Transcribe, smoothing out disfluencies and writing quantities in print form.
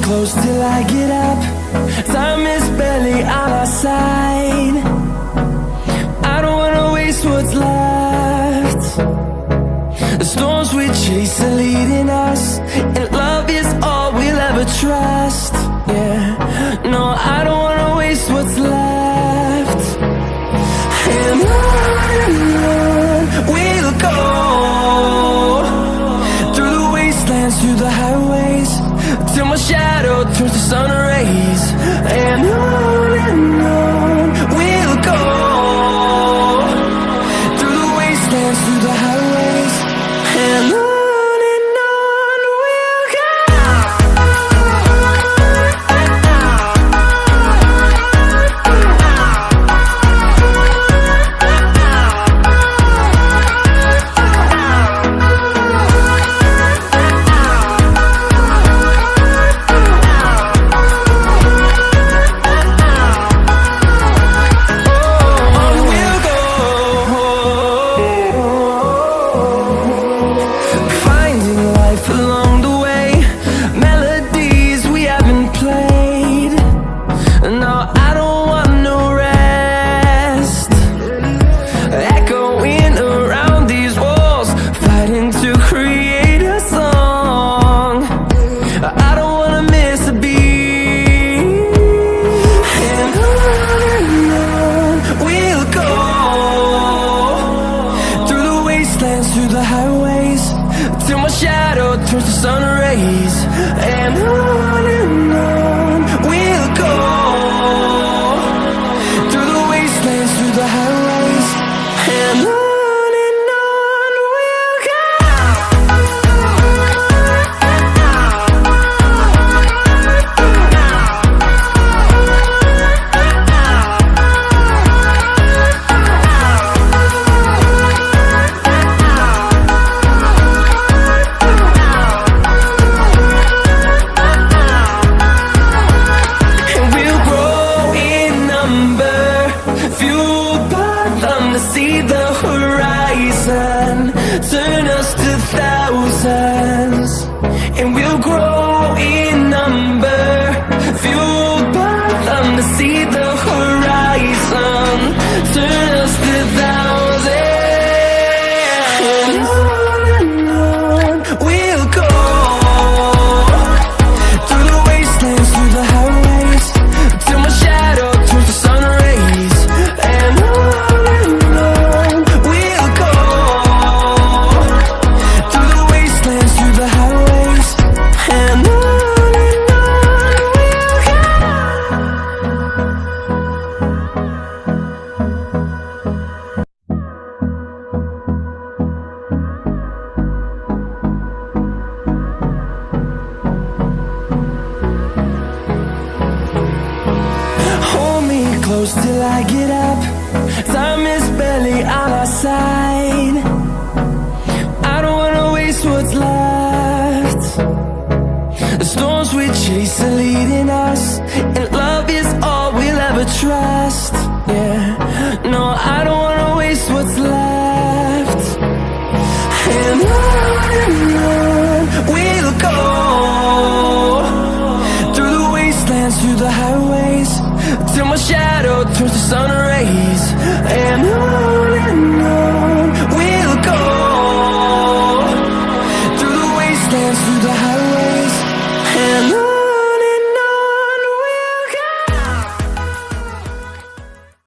close till I get up. Time is barely on our side. I don't wanna waste what's left. The storms we chase are leading us, and love is all we'll ever trust. Yeah, no, I don't wanna waste what's left. And on we'll go, through the wastelands, through the highways, till my shadow turns to sun rays. And on we'll go, through the wastelands, through the highways, and on we'll go. Through the highways, till my shadow turns to sun rays. And on we'll go, through the wastelands, through the highways, and on we'll go. See the horizon, turn us to thousands, and we'll grow in number, fueled by them. To see the horizon, turn us to thousands, and on we'll go, through the wastelands, through the highways, till my shadow turns to sun rays. And close till I get up. Time is barely on our side. I don't wanna waste what's left. The storms we chase are leading us, and love is all we'll ever trust. Yeah, no, I don't wanna waste what's left. And on we'll go, through the wastelands, through the highways, till my shadow turns to sun rays. And